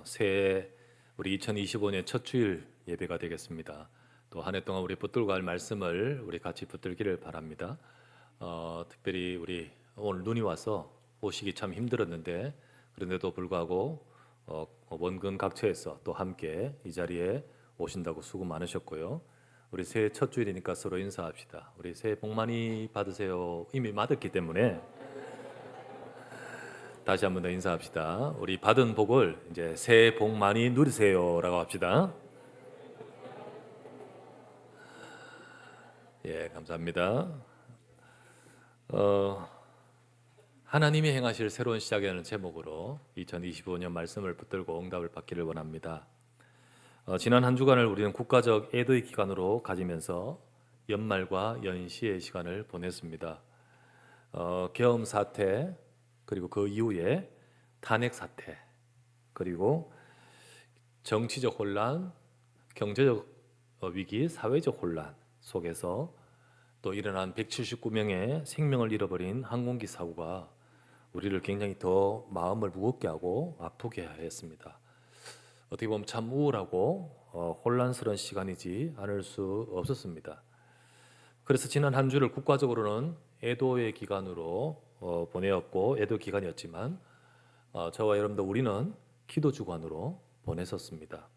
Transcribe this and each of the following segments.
새해 우리 2025년 첫 주일 예배가 되겠습니다. 또 한 해 동안 우리 붙들고 갈 말씀을 우리 같이 붙들기를 바랍니다. 특별히 우리 오늘 눈이 와서 오시기 참 힘들었는데 그런데도 불구하고 원근 각처에서 또 함께 이 자리에 오신다고 수고 많으셨고요. 우리 새해 첫 주일이니까 서로 인사합시다. 우리 새해 복 많이 받으세요. 이미 받았기 때문에 다시 한 번 더 인사합시다. 우리 받은 복을 이제 새해 복 많이 누리세요라고 합시다. 예, 감사합니다. 어, 하나님이 행하실 새로운 시작이라는 제목으로 2025년 말씀을 붙들고 응답을 받기를 원합니다. 지난 한 주간을 우리는 국가적 애도의 기간으로 가지면서 연말과 연시의 시간을 보냈습니다. 계엄 사태, 그리고 그 이후에 탄핵 사태, 그리고 정치적 혼란, 경제적 위기, 사회적 혼란 속에서 또 일어난 179명의 생명을 잃어버린 항공기 사고가 우리를 굉장히 더 마음을 무겁게 하고 아프게 했습니다. 어떻게 보면 참 우울하고 혼란스러운 시간이지 않을 수 없었습니다. 그래서 지난 한 주를 국가적으로는 애도의 기간으로 보내었고 애도 기간이었지만 저와 여러분들 우리는 기도 주간으로 보냈었습니다.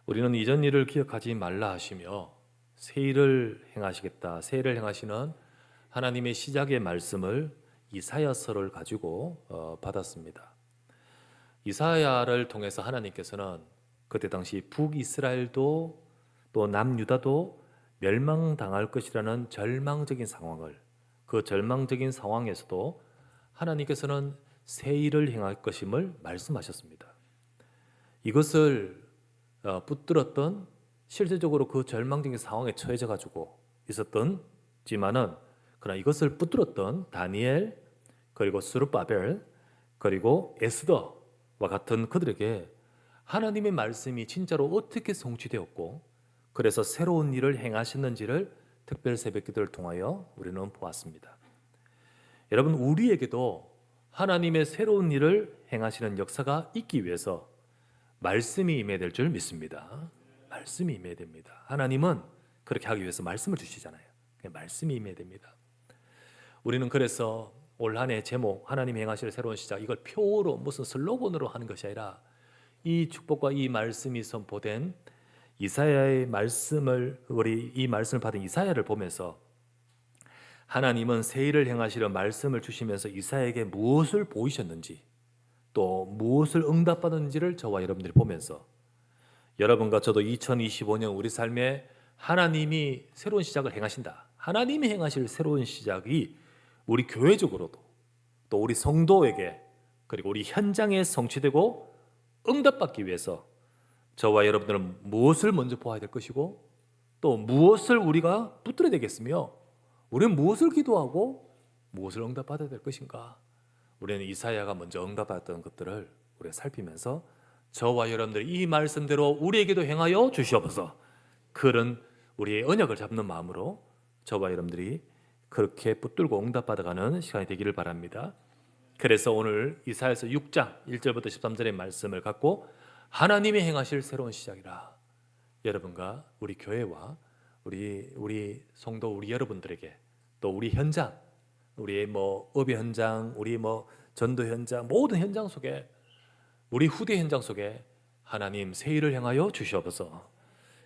우리는 이전 일을 기억하지 말라 하시며 새 일을 행하시겠다. 새 일을 행하시는 하나님의 시작의 말씀을 이사야서를 가지고 받았습니다. 이사야를 통해서 하나님께서는 그때 당시 북이스라엘도 또 남유다도 멸망당할 것이라는 절망적인 상황을, 그 절망적인 상황에서도 하나님께서는 새 일을 행할 것임을 말씀하셨습니다. 이것을 붙들었던, 실제적으로 그 절망적인 상황에 처해져 가지고 있었던지만은 그러나 이것을 붙들었던 다니엘, 그리고 스룹바벨, 그리고 에스더와 같은 그들에게 하나님의 말씀이 진짜로 어떻게 성취되었고 그래서 새로운 일을 행하셨는지를 특별 새벽기도를 통하여 우리는 보았습니다. 여러분, 우리에게도 하나님의 새로운 일을 행하시는 역사가 있기 위해서 말씀이 임해야 될 줄 믿습니다. 말씀이 임해야 됩니다. 하나님은 그렇게 하기 위해서 말씀을 주시잖아요. 말씀이 임해야 됩니다. 우리는 그래서 올 한 해 제목 하나님 행하실 새로운 시작, 이걸 표로 무슨 슬로건으로 하는 것이 아니라 이 축복과 이 말씀이 선포된 이사야의 말씀을, 우리 이 말씀을 받은 이사야를 보면서 하나님은 새 일을 행하시려 말씀을 주시면서 이사야에게 무엇을 보이셨는지 또 무엇을 응답받았는지를 저와 여러분들이 보면서 여러분과 저도 2025년 우리 삶에 하나님이 새로운 시작을 행하신다, 하나님이 행하실 새로운 시작이 우리 교회적으로도 또 우리 성도에게 그리고 우리 현장에 성취되고 응답받기 위해서 저와 여러분들은 무엇을 먼저 보아야 될 것이고 또 무엇을 우리가 붙들어야 되겠으며 우리는 무엇을 기도하고 무엇을 응답받아야 될 것인가. 우리는 이사야가 먼저 응답받았던 것들을 우리가 살피면서 저와 여러분들이 이 말씀대로 우리에게도 행하여 주시옵소서. 그런 우리의 언약을 잡는 마음으로 저와 여러분들이 그렇게 붙들고 응답받아가는 시간이 되기를 바랍니다. 그래서 오늘 이사야서 6장 1절부터 13절의 말씀을 갖고 하나님이 행하실 새로운 시작이라, 여러분과 우리 교회와 우리 성도 우리 여러분들에게 또 우리 현장, 우리의 업의 현장, 우리 전도 현장, 모든 현장 속에, 우리 후대 현장 속에 하나님 새 일을 행하여 주시옵소서.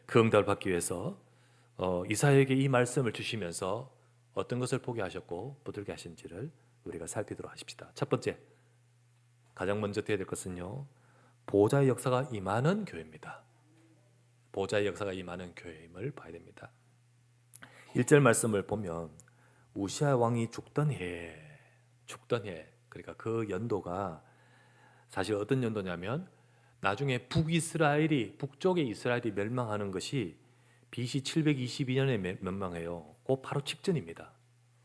그 응답을 받기 위해서 이사야에게 이 말씀을 주시면서 어떤 것을 보게 하셨고 붙들게 하신지를 우리가 살피도록 하십시다. 첫 번째, 가장 먼저 되어야 될 것은요, 보좌의 역사가 임하는 교회입니다. 보좌의 역사가 임하는 교회임을 봐야 됩니다. 1절 말씀을 보면 우시아 왕이 죽던 해, 그러니까 그 연도가 사실 어떤 연도냐면 나중에 북쪽의 이스라엘이 멸망하는 것이 BC 722년에 멸망해요. 그 바로 직전입니다.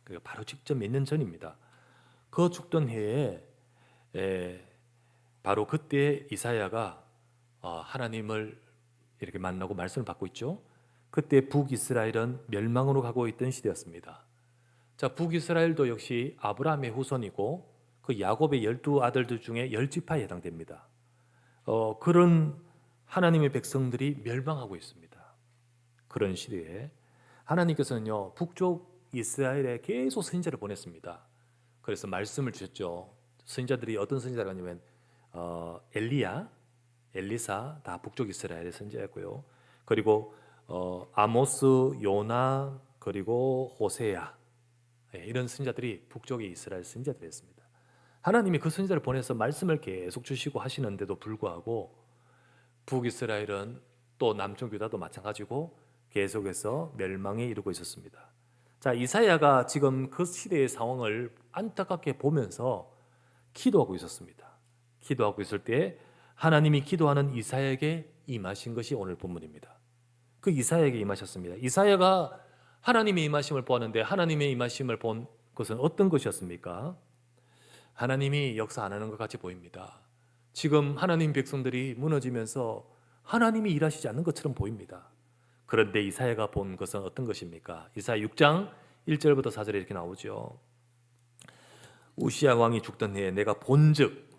그러니까 바로 직전 몇 년 전입니다. 그 죽던 해에 바로 그때 이사야가 하나님을 이렇게 만나고 말씀을 받고 있죠. 그때 북이스라엘은 멸망으로 가고 있던 시대였습니다. 자, 북이스라엘도 역시 아브라함의 후손이고 그 야곱의 12 아들들 중에 10지파에 해당됩니다. 그런 하나님의 백성들이 멸망하고 있습니다. 그런 시대에 하나님께서는요, 북쪽 이스라엘에 계속 선지자를 보냈습니다. 그래서 말씀을 주셨죠. 선지자들이 어떤 선지자가 아니면 엘리야, 엘리사 다 북쪽 이스라엘의 선지자였고요. 그리고 아모스, 요나, 그리고 호세야, 이런 선지자들이 북쪽의 이스라엘 선지자들이었습니다. 하나님이 그 선지자를 보내서 말씀을 계속 주시고 하시는데도 불구하고 북이스라엘은 또 남쪽 유다도 마찬가지고 계속해서 멸망에 이르고 있었습니다. 자, 이사야가 지금 그 시대의 상황을 안타깝게 보면서 기도하고 있었습니다. 기도하고 있을 때 하나님이 기도하는 이사야에게 임하신 것이 오늘 본문입니다. 그 이사야에게 임하셨습니다. 이사야가 하나님의 임하심을 보았는데 하나님의 임하심을 본 것은 어떤 것이었습니까? 하나님이 역사 안 하는 것 같이 보입니다. 지금 하나님 백성들이 무너지면서 하나님이 일하시지 않는 것처럼 보입니다. 그런데 이사야가 본 것은 어떤 것입니까? 이사야 6장 1절부터 4절에 이렇게 나오죠. 우시야 왕이 죽던 해에 내가 본즉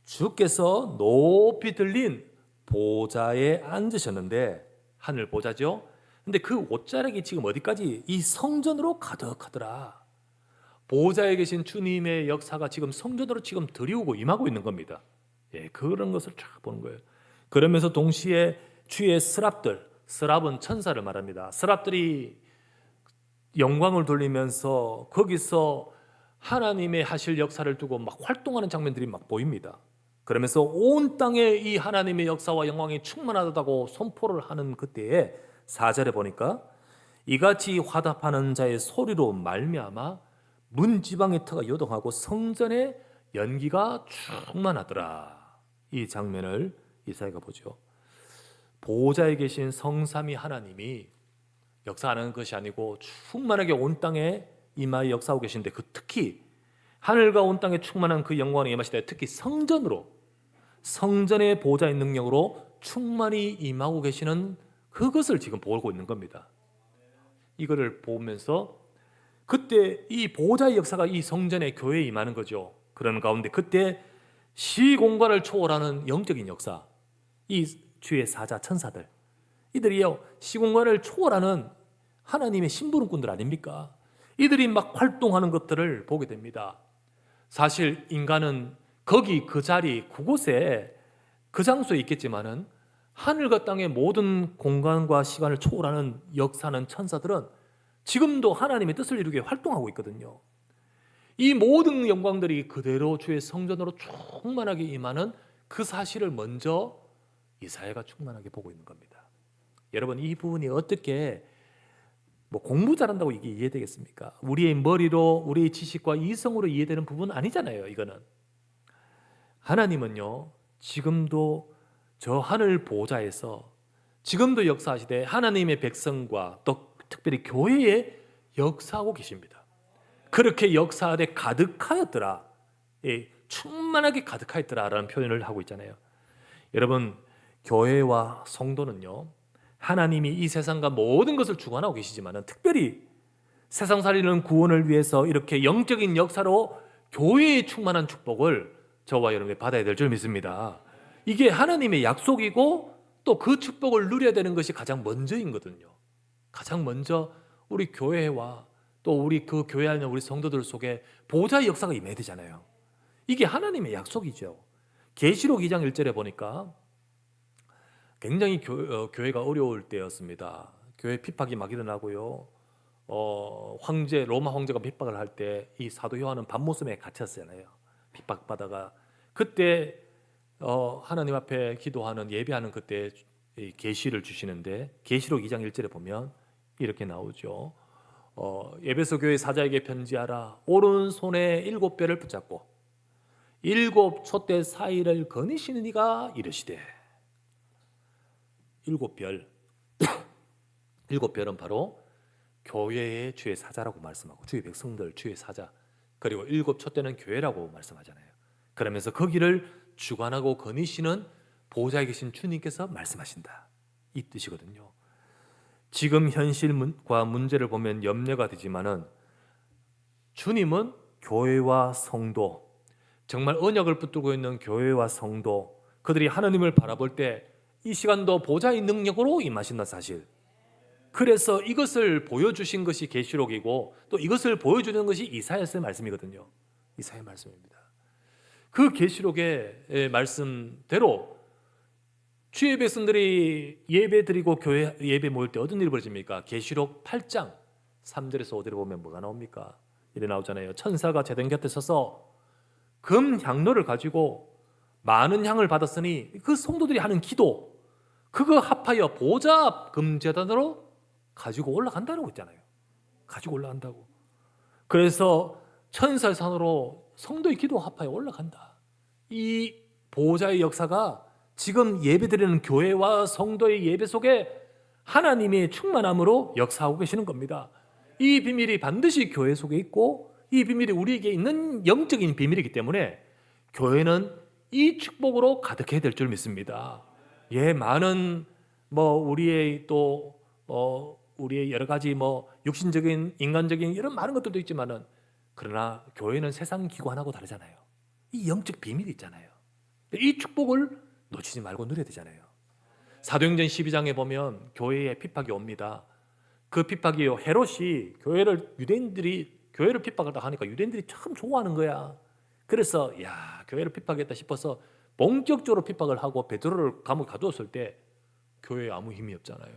주께서 높이 들린 보좌에 앉으셨는데, 하늘 보좌죠. 근데 그 옷자락이 지금 어디까지? 이 성전으로 가득하더라. 보좌에 계신 주님의 역사가 지금 성전으로 지금 들이오고 임하고 있는 겁니다. 예, 그런 것을 쫙 보는 거예요. 그러면서 동시에 주의 스랍은 천사를 말합니다. 스랍들이 영광을 돌리면서 거기서 하나님의 하실 역사를 두고 막 활동하는 장면들이 막 보입니다. 그러면서 온 땅에 이 하나님의 역사와 영광이 충만하다고 선포를 하는 그때에 4절에 보니까 이같이 화답하는 자의 소리로 말미암아 문지방의 터가 요동하고 성전의 연기가 충만하더라. 이 장면을 이사야가 보죠. 보좌에 계신 성삼위 하나님이 역사하는 것이 아니고 충만하게 온 땅에 임하여 역사하고 계신데, 그 특히 하늘과 온 땅에 충만한 그 영광을 임하시되 특히 성전의 보좌의 능력으로 충만히 임하고 계시는 그것을 지금 보고 있는 겁니다. 이거를 보면서 그때 이 보좌의 역사가 이 성전의 교회에 임하는 거죠. 그런 가운데 그때 시공간을 초월하는 영적인 역사, 이 주의 사자 천사들, 이들이요 시공간을 초월하는 하나님의 심부름꾼들 아닙니까? 이들이 막 활동하는 것들을 보게 됩니다. 사실 인간은 거기 그 자리 그곳에 그 장소에 있겠지만은 하늘과 땅의 모든 공간과 시간을 초월하는 역사는 천사들은 지금도 하나님의 뜻을 이루게 활동하고 있거든요. 이 모든 영광들이 그대로 주의 성전으로 충만하게 임하는 그 사실을 먼저 이사야가 충만하게 보고 있는 겁니다. 여러분, 이 부분이 어떻게 공부 잘한다고 이게 이해되겠습니까? 우리의 머리로, 우리의 지식과 이성으로 이해되는 부분은 아니잖아요. 이거는 하나님은요 지금도 저 하늘 보좌에서 지금도 역사하시되 하나님의 백성과 또 특별히 교회에 역사하고 계십니다. 그렇게 역사하되 가득하였더라, 충만하게 가득하였더라라는 표현을 하고 있잖아요. 여러분, 교회와 성도는요 하나님이 이 세상과 모든 것을 주관하고 계시지만 특별히 세상 살리는 구원을 위해서 이렇게 영적인 역사로 교회에 충만한 축복을 저와 여러분이 받아야 될 줄 믿습니다. 이게 하나님의 약속이고 또 그 축복을 누려야 되는 것이 가장 먼저인 거거든요. 가장 먼저 우리 교회와 또 우리 그 교회 안에 우리 성도들 속에 보좌의 역사가 임해야 되잖아요. 이게 하나님의 약속이죠. 계시록 2장 1절에 보니까 굉장히 교회가 어려울 때였습니다. 교회 핍박이 막 일어나고요. 로마 황제가 핍박을 할 때 이 사도 요한은 밤모섬에 갇혔잖아요. 핍박받다가 그때 하나님 앞에 기도하는, 예배하는 그때 계시를 주시는데, 계시록 2장 1절에 보면 이렇게 나오죠. 에베소 교회 사자에게 편지하라. 오른손에 7뼈를 붙잡고 7 촛대 사이를 거니시는 이가 이르시되. 7별 7별은 바로 교회의 주의 사자라고 말씀하고, 주의 백성들, 주의 사자, 그리고 7 촛대는 교회라고 말씀하잖아요. 그러면서 거기를 주관하고 거니시는 보좌에 계신 주님께서 말씀하신다, 이 뜻이거든요. 지금 현실과 문제를 보면 염려가 되지만은 주님은 교회와 성도, 정말 언약을 붙들고 있는 교회와 성도, 그들이 하나님을 바라볼 때 이 시간도 보좌의 능력으로 임하신다는 사실. 그래서 이것을 보여주신 것이 계시록이고 또 이것을 보여주는 것이 이사야서의 말씀이거든요. 이사야의 말씀입니다. 그 계시록의 말씀대로 주의 백성들이 예배 드리고 교회 예배 모일 때 어떤 일이 벌어집니까? 계시록 8장 3절에서 5절에 보면 뭐가 나옵니까? 이래 나오잖아요. 천사가 제단 곁에 서서 금 향로를 가지고 많은 향을 받았으니 그 성도들이 하는 기도 그거 합하여 보좌 앞 금제단으로 가지고 올라간다고 했잖아요. 가지고 올라간다고. 그래서 천사의 산으로 성도의 기도 합하여 올라간다. 이 보좌의 역사가 지금 예배드리는 교회와 성도의 예배 속에 하나님의 충만함으로 역사하고 계시는 겁니다. 이 비밀이 반드시 교회 속에 있고 이 비밀이 우리에게 있는 영적인 비밀이기 때문에 교회는 이 축복으로 가득해야 될 줄 믿습니다. 많은 우리의 또 우리의 여러 가지 육신적인 인간적인 이런 많은 것들도 있지만은 그러나 교회는 세상 기관하고 다르잖아요. 이 영적 비밀이 있잖아요. 이 축복을 놓치지 말고 누려야 되잖아요. 사도행전 12장에 보면 교회에 핍박이 옵니다. 그 핍박이요, 헤롯이 유대인들이 교회를 핍박하다 하니까 유대인들이 참 좋아하는 거야. 그래서 교회를 핍박했다 싶어서 본격적으로 핍박을 하고 베드로를 감옥에 가두었을 때 교회에 아무 힘이 없잖아요.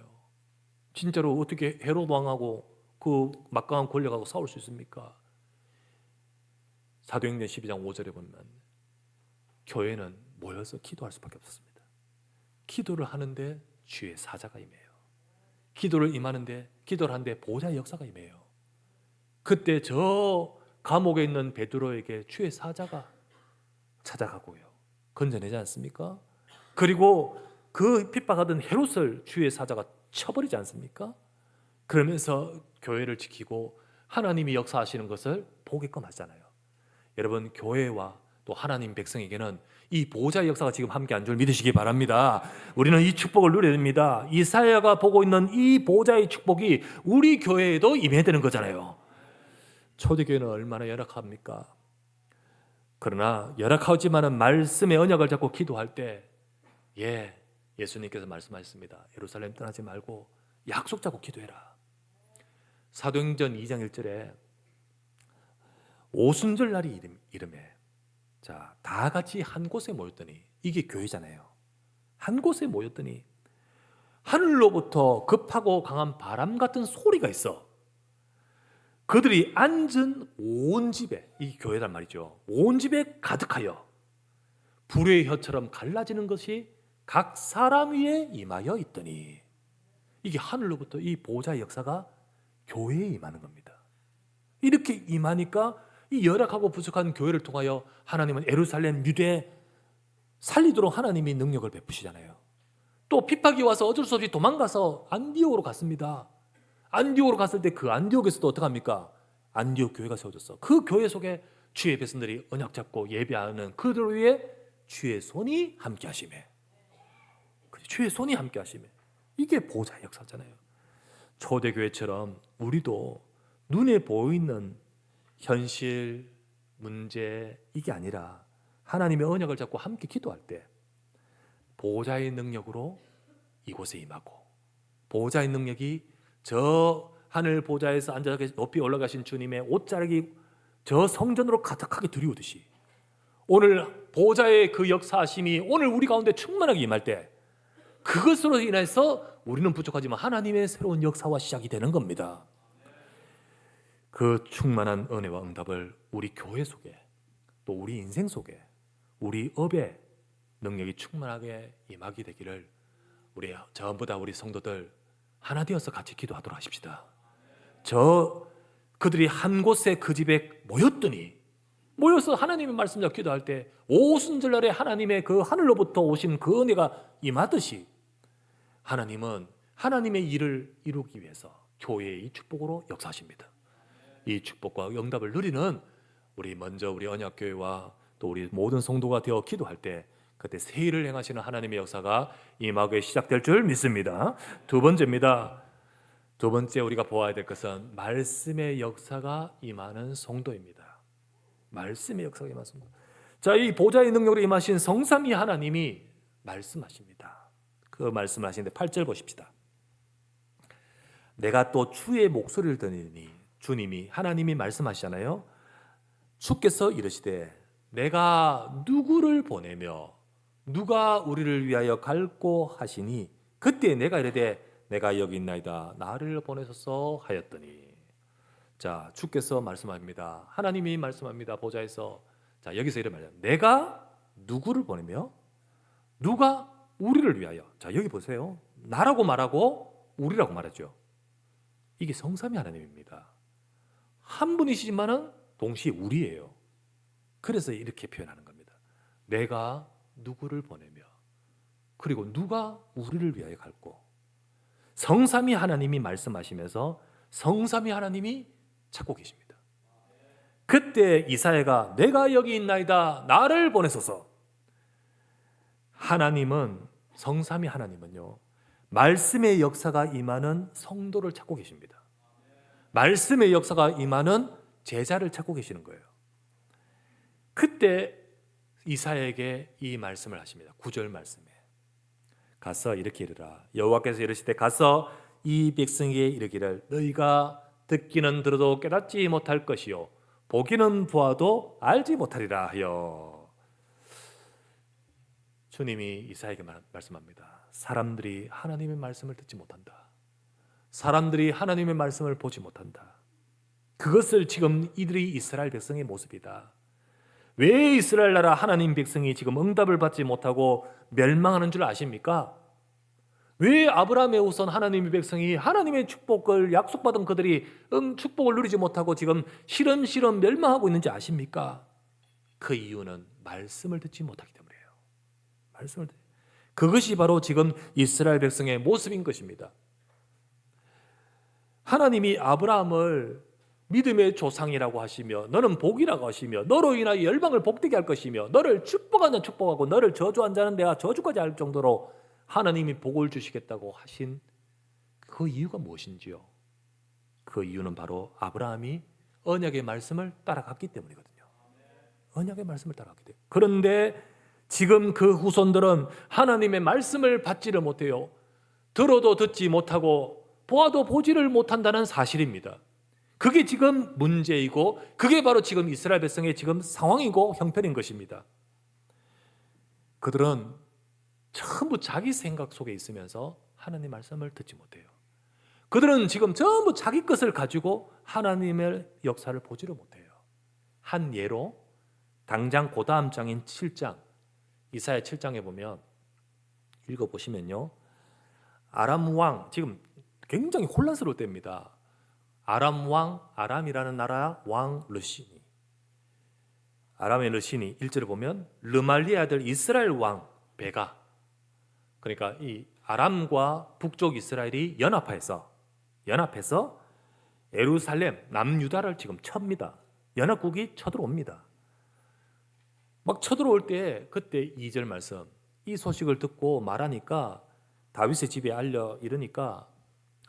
진짜로 어떻게 헤롯 왕하고 그 막강한 권력하고 싸울 수 있습니까? 사도행전 12장 5절에 보면 교회는 모여서 기도할 수밖에 없었습니다. 기도를 하는데 주의 사자가 임해요. 기도를 하는데 보좌의 역사가 임해요. 그때 저 감옥에 있는 베드로에게 주의 사자가 찾아가고요. 건져내지 않습니까? 그리고 그 핍박하던 헤롯을 주의 사자가 쳐버리지 않습니까? 그러면서 교회를 지키고 하나님이 역사하시는 것을 보게끔 하잖아요. 여러분, 교회와 또 하나님 백성에게는 이 보좌의 역사가 지금 함께한 줄 믿으시기 바랍니다. 우리는 이 축복을 누려야 됩니다. 이사야가 보고 있는 이 보좌의 축복이 우리 교회에도 임해야 되는 거잖아요. 초대교회는 얼마나 열악합니까? 그러나 열악하지만은 말씀의 언약을 잡고 기도할 때 예수님께서 말씀하셨습니다. 예루살렘 떠나지 말고 약속 잡고 기도해라. 사도행전 2장 1절에 오순절 날이 이름에 다 같이 한 곳에 모였더니 이게 교회잖아요. 한 곳에 모였더니 하늘로부터 급하고 강한 바람 같은 소리가 있어. 그들이 앉은 온 집에, 이 교회란 말이죠. 온 집에 가득하여 불의 혀처럼 갈라지는 것이 각 사람 위에 임하여 있더니 이게 하늘로부터 이 보좌의 역사가 교회에 임하는 겁니다. 이렇게 임하니까 이 열악하고 부족한 교회를 통하여 하나님은 예루살렘, 유대 살리도록 하나님이 능력을 베푸시잖아요. 또 핍박이 와서 어쩔 수 없이 도망가서 안디옥으로 갔습니다. 안디옥으로 갔을 때 그 안디옥에서도 어떻게 합니까? 안디옥 교회가 세워졌어. 그 교회 속에 주의 백성들이 언약 잡고 예배하는 그들 위에 주의 손이 함께 하시매. 주의 손이 함께 하시매. 이게 보좌의 역사잖아요. 초대교회처럼 우리도 눈에 보이는 현실, 문제 이게 아니라 하나님의 언약을 잡고 함께 기도할 때 보좌의 능력으로 이곳에 임하고 보좌의 능력이 저 하늘 보좌에서 앉아 높이 올라가신 주님의 옷자락이 저 성전으로 가득하게 들이우듯이 오늘 보좌의 그 역사하심이 오늘 우리 가운데 충만하게 임할 때 그것으로 인해서 우리는 부족하지만 하나님의 새로운 역사와 시작이 되는 겁니다. 그 충만한 은혜와 응답을 우리 교회 속에 또 우리 인생 속에 우리 업에 능력이 충만하게 임하게 되기를 우리 전부 다 우리 성도들 하나 되어서 같이 기도하도록 하십시다. 그들이 한 곳에 그 집에 모여서 하나님의 말씀 잡고 기도할 때 오순절날에 하나님의 그 하늘로부터 오신 그 은혜가 임하듯이 하나님은 하나님의 일을 이루기 위해서 교회의 이 축복으로 역사하십니다. 이 축복과 응답을 누리는 우리 언약교회와 또 우리 모든 성도가 되어 기도할 때 그때 새 일을 행하시는 하나님의 역사가 임하게 시작될 줄 믿습니다. 두 번째 우리가 보아야 될 것은 말씀의 역사가 임하는 성도입니다. 말씀의 역사가 임하는 성도. 이 보좌의 능력으로 임하신 성삼위 하나님이 말씀하십니다. 그 말씀을 하시는데 8절 보십시다. 내가 또 주의 목소리를 들으니, 주님이 하나님이 말씀하시잖아요. 주께서 이르시되 내가 누구를 보내며 누가 우리를 위하여 갈고 하시니 그때 내가 이르되 내가 여기 있나이다 나를 보내소서 하였더니. 자, 주께서 말씀합니다. 하나님이 말씀합니다. 보좌에서. 자, 여기서 이런 말이에요. 내가 누구를 보내며 누가 우리를 위하여. 자, 여기 보세요. 나라고 말하고 우리라고 말하죠. 이게 성삼위 하나님입니다. 한 분이시지만은 동시에 우리예요. 그래서 이렇게 표현하는 겁니다. 내가 누구를 보내며 그리고 누가 우리를 위하여 갈고. 성삼위 하나님이 말씀하시면서 성삼위 하나님이 찾고 계십니다. 그때 이사야가 내가 여기 있나이다 나를 보내소서. 하나님은, 성삼위 하나님은요, 말씀의 역사가 임하는 성도를 찾고 계십니다. 말씀의 역사가 임하는 제자를 찾고 계시는 거예요. 그때 이사야에게 이 말씀을 하십니다. 9절 말씀에 가서 이렇게 이르라. 여호와께서 이르시되 가서 이 백성에게 이르기를 너희가 듣기는 들어도 깨닫지 못할 것이요 보기는 보아도 알지 못하리라 하여. 주님이 이사야에게 말씀합니다. 사람들이 하나님의 말씀을 듣지 못한다. 사람들이 하나님의 말씀을 보지 못한다. 그것을 지금 이들이 이스라엘 백성의 모습이다. 왜 이스라엘 나라 하나님 백성이 지금 응답을 받지 못하고 멸망하는 줄 아십니까? 왜 아브라함의 후손 하나님의 백성이 하나님의 축복을 약속받은 그들이 축복을 누리지 못하고 지금 시름시름 멸망하고 있는지 아십니까? 그 이유는 말씀을 듣지 못하기 때문이에요. 말씀을 듣지. 그것이 바로 지금 이스라엘 백성의 모습인 것입니다. 하나님이 아브라함을 믿음의 조상이라고 하시며 너는 복이라고 하시며 너로 인하여 열방을 복되게 할 것이며 너를 축복한 자는 축복하고 너를 저주한 자는 내가 저주까지 할 정도로 하나님이 복을 주시겠다고 하신 그 이유가 무엇인지요? 그 이유는 바로 아브라함이 언약의 말씀을 따라갔기 때문이거든요. 언약의 말씀을 따라갔기 때문에. 그런데 지금 그 후손들은 하나님의 말씀을 받지를 못해요. 들어도 듣지 못하고 보아도 보지를 못한다는 사실입니다. 그게 지금 문제이고 그게 바로 지금 이스라엘 백성의 지금 상황이고 형편인 것입니다. 그들은 전부 자기 생각 속에 있으면서 하나님의 말씀을 듣지 못해요. 그들은 지금 전부 자기 것을 가지고 하나님의 역사를 보지를 못해요. 한 예로 당장 그 다음 장인 7장, 이사야 7장에 보면 읽어보시면요, 아람 왕, 지금 굉장히 혼란스러울 때입니다. 아람 왕, 아람이라는 나라 왕 르신이, 아람의 르신이 1절에 보면 르말리의 아들 이스라엘 왕 베가, 그러니까 이 아람과 북쪽 이스라엘이 연합해서 예루살렘 남유다를 지금 칩니다. 연합국이 쳐들어옵니다. 막 쳐들어올 때 그때 2절 말씀, 이 소식을 듣고 말하니까 다윗의 집에 알려 이르니까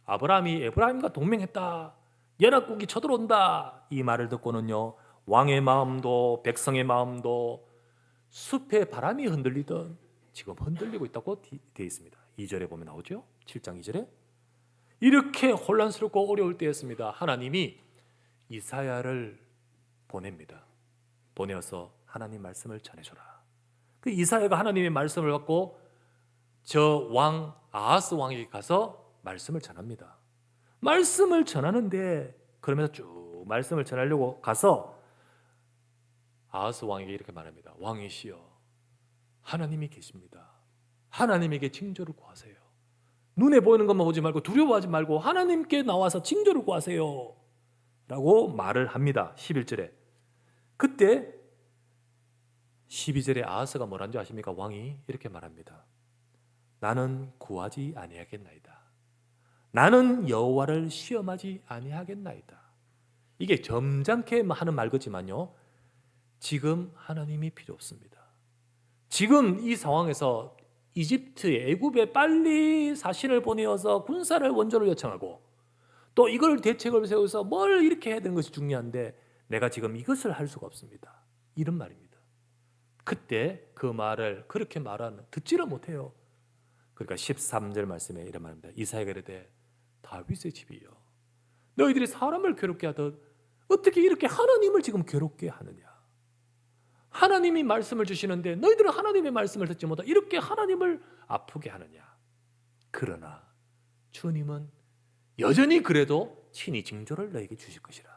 아브라함이 에브라임과 동맹했다, 연합국이 쳐들어온다, 이 말을 듣고는요 왕의 마음도 백성의 마음도 숲의 바람이 흔들리던 지금 흔들리고 있다고 되어 있습니다. 2절에 보면 나오죠. 7장 2절에 이렇게 혼란스럽고 어려울 때였습니다. 하나님이 이사야를 보냅니다. 보내어서 하나님 말씀을 전해줘라. 그 이사야가 하나님의 말씀을 받고 저 왕 아하스 왕에게 가서 말씀을 전합니다. 말씀을 전하는데 그러면서 쭉 말씀을 전하려고 가서 아하스 왕에게 이렇게 말합니다. 왕이시여, 하나님이 계십니다. 하나님에게 징조를 구하세요. 눈에 보이는 것만 보지 말고 두려워하지 말고 하나님께 나와서 징조를 구하세요 라고 말을 합니다. 11절에. 그때 12절에 아하스가 뭐라는 줄 아십니까? 왕이 이렇게 말합니다. 나는 구하지 아니하겠나이다. 나는 여호와를 시험하지 아니하겠나이다. 이게 점잖게 하는 말 같지만요, 지금 하나님이 필요 없습니다. 지금 이 상황에서 이집트에, 애굽에 빨리 사신을 보내어서 군사를 원조를 요청하고 또 이걸 대책을 세워서 뭘 이렇게 해야 되는 것이 중요한데 내가 지금 이것을 할 수가 없습니다. 이런 말입니다. 그때 그 말을 그렇게 말하는 듣지를 못해요. 그러니까 13절 말씀에 이런 말입니다. 이사야가 이르되 다윗의 집이여 너희들이 사람을 괴롭게 하듯 어떻게 이렇게 하나님을 지금 괴롭게 하느냐. 하나님이 말씀을 주시는데 너희들은 하나님의 말씀을 듣지 못하고 이렇게 하나님을 아프게 하느냐. 그러나 주님은 여전히 그래도 친히 징조를 너에게 주실 것이라.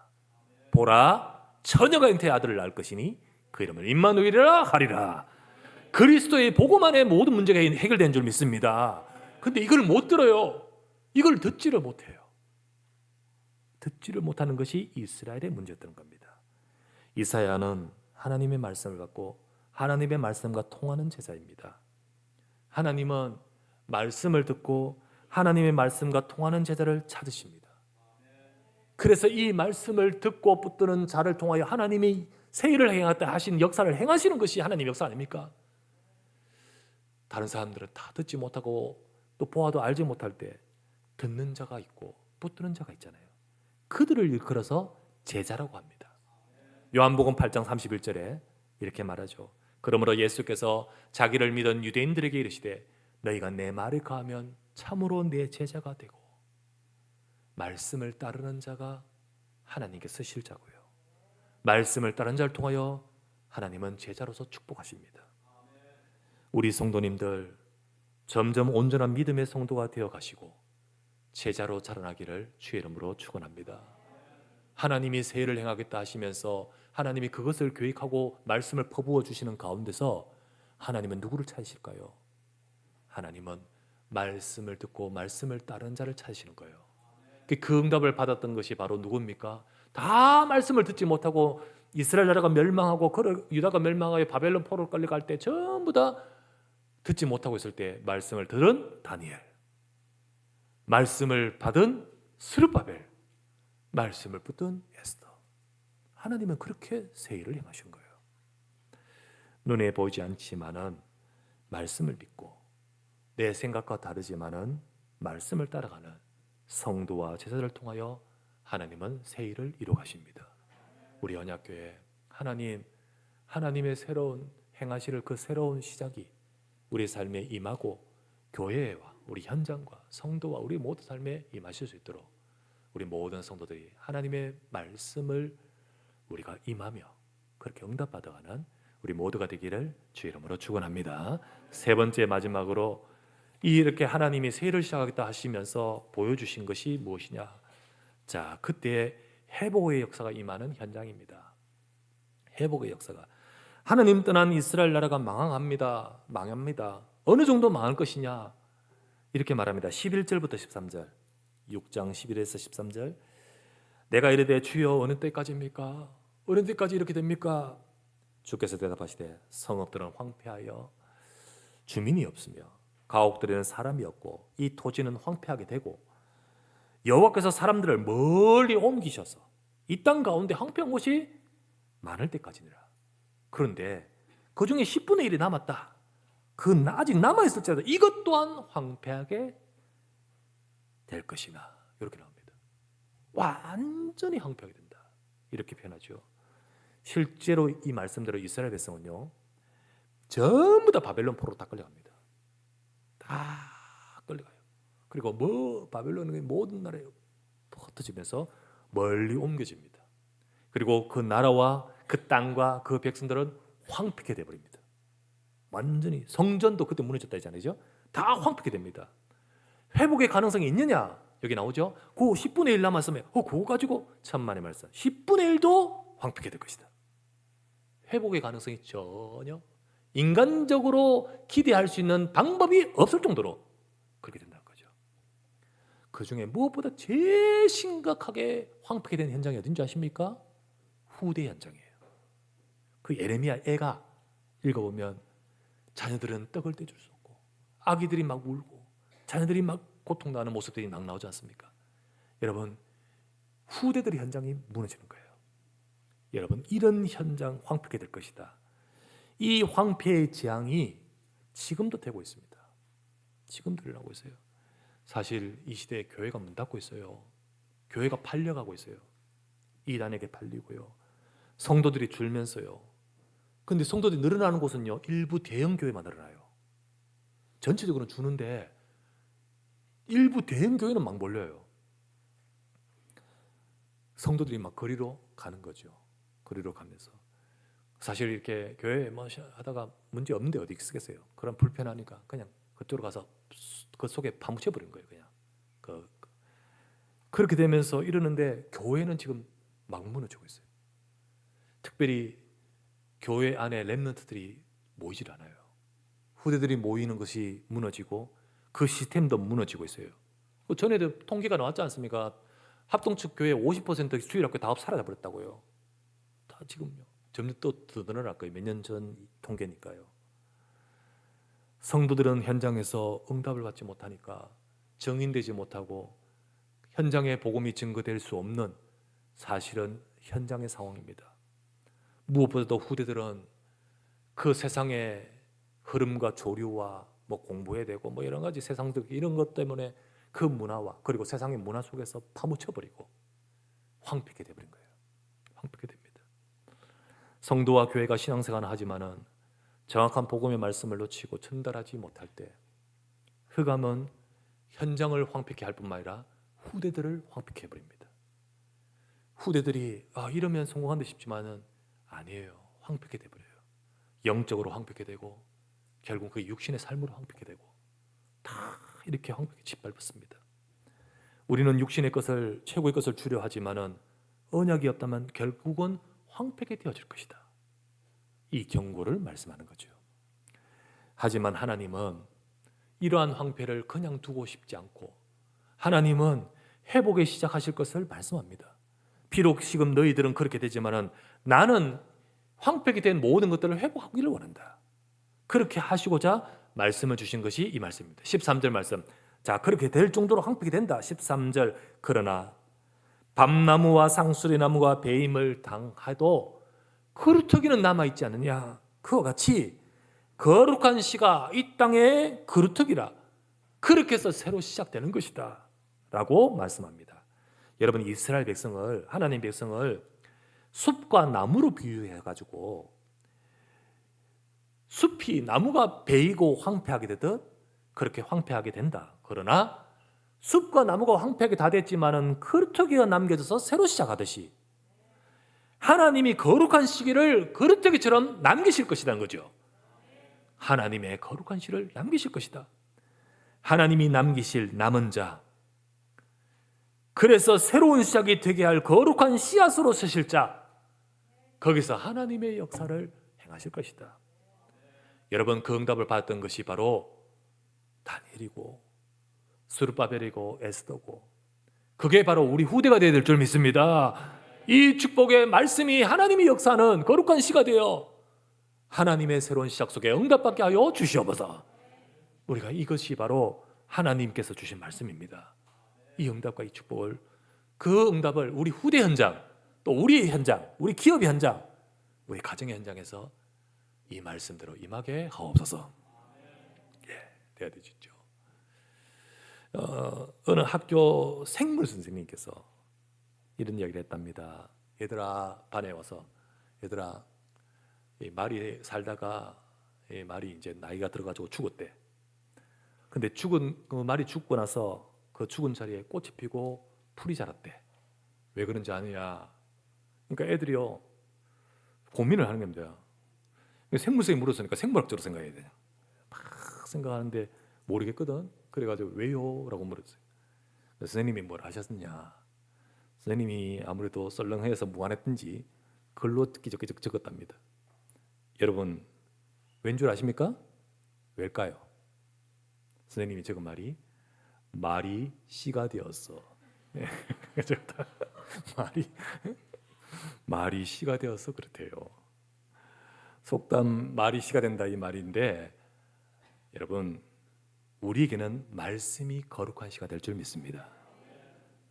보라 처녀가 잉태의 아들을 낳을 것이니 그 이름을 임마누엘이라 하리라. 그리스도의 복음 안에 모든 문제가 해결된 줄 믿습니다. 근데 이걸 못 들어요. 이걸 듣지를 못해요. 듣지를 못하는 것이 이스라엘의 문제였던 겁니다. 이사야는 하나님의 말씀을 갖고 하나님의 말씀과 통하는 제자입니다. 하나님은 말씀을 듣고 하나님의 말씀과 통하는 제자를 찾으십니다. 그래서 이 말씀을 듣고 붙드는 자를 통하여 하나님이 새 일을 행하다 하신 역사를 행하시는 것이 하나님의 역사 아닙니까? 다른 사람들은 다 듣지 못하고 또 보아도 알지 못할 때 듣는 자가 있고 붙드는 자가 있잖아요. 그들을 일컬어서 제자라고 합니다. 요한복음 8장 31절에 이렇게 말하죠. 그러므로 예수께서 자기를 믿은 유대인들에게 이르시되 너희가 내 말을 가하면 참으로 내 제자가 되고 말씀을 따르는 자가 하나님께 쓰실 자고요. 말씀을 따르는 자를 통하여 하나님은 제자로서 축복하십니다. 우리 성도님들 점점 온전한 믿음의 성도가 되어 가시고 제자로 자라나기를 주의 이름으로 축원합니다. 하나님이 새 일을 행하겠다 하시면서 하나님이 그것을 계획하고 말씀을 퍼부어 주시는 가운데서 하나님은 누구를 찾으실까요? 하나님은 말씀을 듣고 말씀을 따르는 자를 찾으시는 거예요. 그 응답을 받았던 것이 바로 누굽니까? 다 말씀을 듣지 못하고 이스라엘 나라가 멸망하고 유다가 멸망하여 바벨론 포로로 끌려갈 때 전부 다 듣지 못하고 있을 때 말씀을 들은 다니엘, 말씀을 받은 스룹바벨, 말씀을 붙든 에스더. 하나님은 그렇게 새 일을 행하신 거예요. 눈에 보이지 않지만은 말씀을 믿고 내 생각과 다르지만은 말씀을 따라가는 성도와 제자를 통하여 하나님은 새 일을 이루어 가십니다. 우리 언약교회 하나님의 새로운 행하실 그 새로운 시작이 우리 삶에 임하고 교회와 우리 현장과 성도와 우리 모든 삶에 임하실 수 있도록 우리 모든 성도들이 하나님의 말씀을 우리가 임하며 그렇게 응답받아가는 우리 모두가 되기를 주의 이름으로 축원합니다. 세 번째 마지막으로 이렇게 하나님이 새 일을 시작하겠다 하시면서 보여주신 것이 무엇이냐? 자, 그때 회복의 역사가 임하는 현장입니다. 회복의 역사가 하나님 떠난 이스라엘 나라가 망합니다. 어느 정도 망할 것이냐? 이렇게 말합니다. 11절부터 13절 6장 11에서 13절 내가 이르되 주여 어느 때까지입니까? 어느 때까지 이렇게 됩니까? 주께서 대답하시되 성읍들은 황폐하여 주민이 없으며 가옥들에는 사람이 없고 이 토지는 황폐하게 되고 여호와께서 사람들을 멀리 옮기셔서 이 땅 가운데 황폐한 곳이 많을 때까지니라. 그런데 그 중에 10분의 1이 남았다. 그 아직 남아있을지라도 이것 또한 황폐하게 될 것이나 이렇게 나옵니다. 완전히 황폐하게 된다. 이렇게 표현하죠. 실제로 이 말씀대로 이스라엘 백성은요 전부 다 바벨론 포로로 다 끌려갑니다. 다 끌려가요. 그리고 바벨론의 모든 나라에 흩어지면서 멀리 옮겨집니다. 그리고 그 나라와 그 땅과 그 백성들은 황폐하게 되어버립니다. 완전히 성전도 그때 무너졌다 했잖아요. 다 황폐하게 됩니다. 회복의 가능성이 있느냐? 여기 나오죠. 그 10분의 1 남았으면 그거 가지고 천만의 말씀 10분의 1도 황폐하게 될 것이다. 회복의 가능성이 전혀 인간적으로 기대할 수 있는 방법이 없을 정도로 그렇게 된다는 거죠. 그 중에 무엇보다 제일 심각하게 황폐하게 된 현장이 어딘지 아십니까? 후대 현장이에요. 그 예레미야 애가 읽어보면 자녀들은 떡을 떼줄 수 없고 아기들이 막 울고 자녀들이 막 고통나는 모습들이 막 나오지 않습니까? 여러분 후대들의 현장이 무너지는 거예요. 여러분 이런 현장 황폐하게 될 것이다. 이 황폐의 재앙이 지금도 되고 있습니다. 지금도 일어나고 있어요. 사실 이 시대에 교회가 문 닫고 있어요. 교회가 팔려가고 있어요. 이단에게 팔리고요. 성도들이 줄면서요. 근데 성도들이 늘어나는 곳은요, 일부 대형 교회만 늘어나요. 전체적으로는 주는데 일부 대형 교회는 막 몰려요. 성도들이 막 거리로 가는 거죠. 거리로 가면서 사실 이렇게 교회 뭐 하다가 문제 없는데 어디 쓰겠어요. 그런 불편하니까 그냥 그쪽으로 가서 그 속에 파묻혀 버린 거예요. 그냥 그렇게 되면서 이러는데 교회는 지금 막 무너지고 있어요. 특별히 교회 안에 렘넌트들이 모이질 않아요. 후대들이 모이는 것이 무너지고 그 시스템도 무너지고 있어요. 전에도 통계가 나왔지 않습니까? 합동측 교회 50% 주일학교 다 사라져 버렸다고요. 다 지금요. 점점 또 더 늘어날 거예요. 몇 년 전 통계니까요. 성도들은 현장에서 응답을 받지 못하니까 정인되지 못하고 현장에 복음이 증거될 수 없는 사실은 현장의 상황입니다. 무엇보다도 후대들은 그 세상의 흐름과 조류와 뭐 공부해야 되고 뭐 여러 가지 세상적 이런 것 때문에 그 문화와 그리고 세상의 문화 속에서 파묻혀버리고 황폐하게 되어버린 거예요. 황폐하게 됩니다. 성도와 교회가 신앙생활을 하지만은 정확한 복음의 말씀을 놓치고 전달하지 못할 때 흑암은 현장을 황폐케 할 뿐만 아니라 후대들을 황폐케 해버립니다. 후대들이 이러면 성공한다 싶지만은 아니에요. 황폐케 돼버려요. 영적으로 황폐케 되고 결국 그 육신의 삶으로 황폐케 되고 다 이렇게 황폐케 짓밟았습니다. 우리는 육신의 것을 최고의 것을 주려 하지만은 언약이 없다면 결국은 황폐케 되어질 것이다. 이 경고를 말씀하는 거죠. 하지만 하나님은 이러한 황폐를 그냥 두고 싶지 않고 하나님은 회복에 시작하실 것을 말씀합니다. 비록 지금 너희들은 그렇게 되지만은 나는 황폐게 된 모든 것들을 회복하기를 원한다. 그렇게 하시고자 말씀을 주신 것이 이 말씀입니다. 13절 말씀. 자, 그렇게 될 정도로 황폐게 된다. 13절. 그러나 밤나무와 상수리나무가 배임을 당해도 그루터기는 남아있지 않느냐. 그와 같이 거룩한 씨가 이 땅에 그루터기라. 그렇게 해서 새로 시작되는 것이다 라고 말씀합니다. 여러분, 이스라엘 백성을, 하나님 백성을 숲과 나무로 비유해가지고 숲이 나무가 베이고 황폐하게 되듯 그렇게 황폐하게 된다. 그러나 숲과 나무가 황폐하게 다 됐지만은 그루터기가 남겨져서 새로 시작하듯이 하나님이 거룩한 시기를 그루터기처럼 남기실 것이라는 거죠. 하나님의 거룩한 시를 남기실 것이다. 하나님이 남기실 남은 자, 그래서 새로운 시작이 되게 할 거룩한 씨앗으로 서실 자, 거기서 하나님의 역사를 행하실 것이다. 여러분, 그 응답을 받았던 것이 바로 다니엘이고 스룹바벨이고 에스더고 그게 바로 우리 후대가 되어야 될 줄 믿습니다. 이 축복의 말씀이 하나님의 역사는 거룩한 시가 되어 하나님의 새로운 시작 속에 응답받게 하여 주시옵소서. 우리가 이것이 바로 하나님께서 주신 말씀입니다. 이 응답과 이 축복을, 그 응답을 우리 후대 현장, 또 우리 현장, 우리 기업의 현장, 우리 가정의 현장에서 이 말씀대로 임하게 하옵소서. 돼야 되죠. 어느 학교 생물 선생님께서 이런 이야기를 했답니다. 얘들아, 반에 와서 얘들아, 이 말이 살다가 이 말이 이제 나이가 들어가지고 죽었대. 근데 죽은 그 말이 죽고 나서 그 죽은 자리에 꽃이 피고 풀이 자랐대. 왜 그런지 아느냐? 그러니까 애들이요 고민을 하는 겁니다. 생물학이 물었으니까 생물학적으로 생각해야 돼요. 막 생각하는데 모르겠거든. 그래가지고 왜요? 라고 물었어요. 선생님이 뭘 하셨느냐? 선생님이 아무래도 썰렁해서 무안했든지 글로 끼적끼적 적었답니다. 여러분, 왠 줄 아십니까? 왜일까요? 선생님이 적은 말이 씨가 되었어. 말이 씨가 되어서 그렇대요. 속담 말이 씨가 된다 이 말인데, 여러분, 우리에게는 말씀이 거룩한 씨가 될 줄 믿습니다.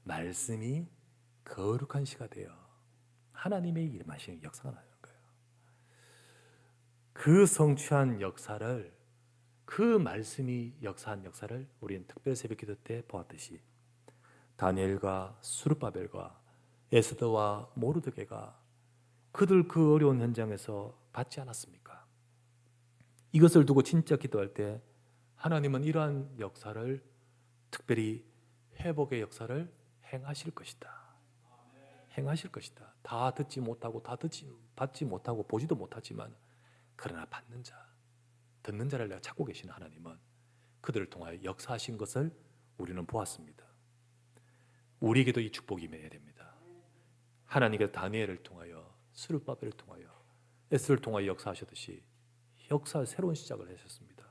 말씀이 거룩한 씨가 되어 하나님의 일하시는 역사가 나는 거예요. 그 성취한 역사를, 그 말씀이 역사한 역사를 우리는 특별 새벽 기도 때 보았듯이 다니엘과 스룹바벨과 에스더와 모르드게가 그들 그 어려운 현장에서 받지 않았습니까? 이것을 두고 진짜 기도할 때 하나님은 이러한 역사를, 특별히 회복의 역사를 행하실 것이다. 행하실 것이다. 다 듣지 못하고 받지 못하고 보지도 못하지만 그러나 받는 자, 듣는 자를 내가 찾고 계시는 하나님은 그들을 통하여 역사하신 것을 우리는 보았습니다. 우리에게도 이 축복이 임해야 됩니다. 하나님께서 다니엘을 통하여, 스룹바벨을 통하여, 에스를 통하여 역사하셨듯이 역사 새로운 시작을 하셨습니다.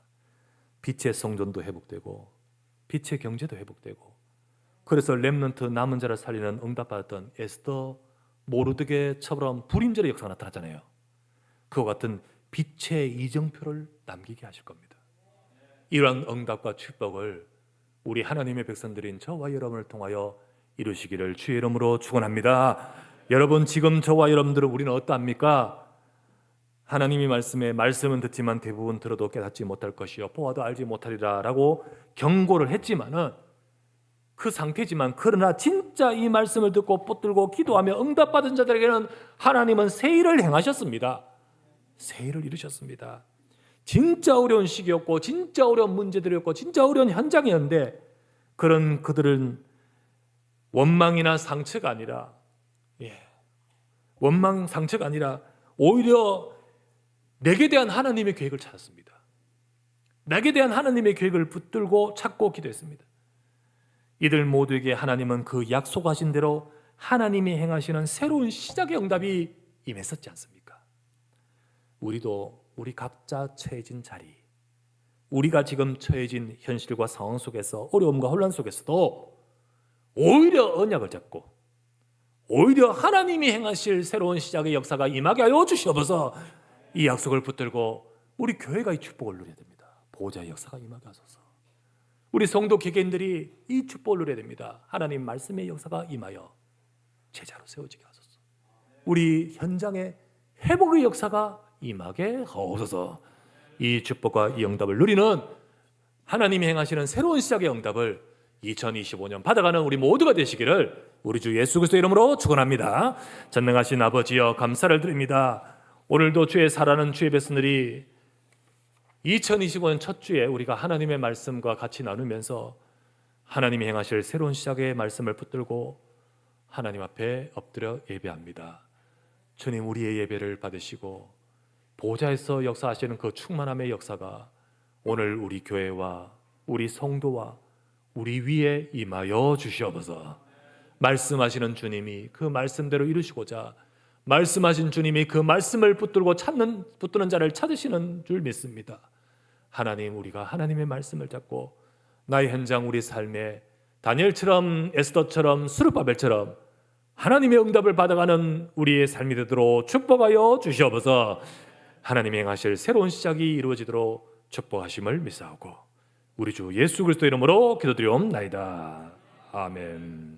빛의 성전도 회복되고 빛의 경제도 회복되고, 그래서 렘넌트 남은 자를 살리는 응답받았던 에스더, 모르드게처럼 불임절의 역사가 나타났잖아요. 그와 같은 빛의 이정표를 남기게 하실 겁니다. 이러한 응답과 축복을 우리 하나님의 백성들인 저와 여러분을 통하여 이루시기를 주의 이름으로 축원합니다. 여러분, 지금 저와 여러분들은 우리는 어떠합니까? 하나님이 말씀은 듣지만 대부분 들어도 깨닫지 못할 것이요 보아도 알지 못하리라 라고 경고를 했지만은 그 상태지만, 그러나 진짜 이 말씀을 듣고 붙들고 기도하며 응답받은 자들에게는 하나님은 새 일을 행하셨습니다. 새 일을 이루셨습니다. 진짜 어려운 시기였고 진짜 어려운 문제들이었고 진짜 어려운 현장이었는데, 그런 그들은 원망이나 상처가 아니라 원망 상처가 아니라 오히려 내게 대한 하나님의 계획을 찾았습니다. 내게 대한 하나님의 계획을 붙들고 찾고 기도했습니다. 이들 모두에게 하나님은 그 약속하신 대로 하나님이 행하시는 새로운 시작의 응답이 임했었지 않습니까? 우리도 우리 각자 처해진 자리, 우리가 지금 처해진 현실과 상황 속에서, 어려움과 혼란 속에서도 오히려 언약을 잡고 오히려 하나님이 행하실 새로운 시작의 역사가 임하게 하여 주시옵소서. 이 약속을 붙들고 우리 교회가 이 축복을 누려야 됩니다. 보호자의 역사가 임하게 하소서. 우리 성도 개개인들이 이 축복을 누려야 됩니다. 하나님 말씀의 역사가 임하여 제자로 세워지게 하소서. 우리 현장에 회복의 역사가 임하게 하옵소서. 이 축복과 이 응답을 누리는, 하나님이 행하시는 새로운 시작의 응답을 2025년 받아가는 우리 모두가 되시기를 우리 주 예수 그리스도의 이름으로 축원합니다. 전능하신 아버지여, 감사를 드립니다. 오늘도 주의 사랑하는 주의 백성들이 2025년 첫 주에 우리가 하나님의 말씀과 같이 나누면서 하나님이 행하실 새로운 시작의 말씀을 붙들고 하나님 앞에 엎드려 예배합니다. 주님, 우리의 예배를 받으시고 보좌에서 역사하시는 그 충만함의 역사가 오늘 우리 교회와 우리 성도와 우리 위에 임하여 주시옵소서. 말씀하시는 주님이 그 말씀대로 이루시고자, 말씀하신 주님이 그 말씀을 붙드는 자를 찾으시는 줄 믿습니다. 하나님, 우리가 하나님의 말씀을 잡고 나의 현장, 우리 삶에 다니엘처럼, 에스더처럼, 스룹바벨처럼 하나님의 응답을 받아가는 우리의 삶이 되도록 축복하여 주시옵소서. 하나님이 행하실 새로운 시작이 이루어지도록 축복하심을 믿사오고 우리 주 예수 그리스도 이름으로 기도드리옵나이다. 아멘.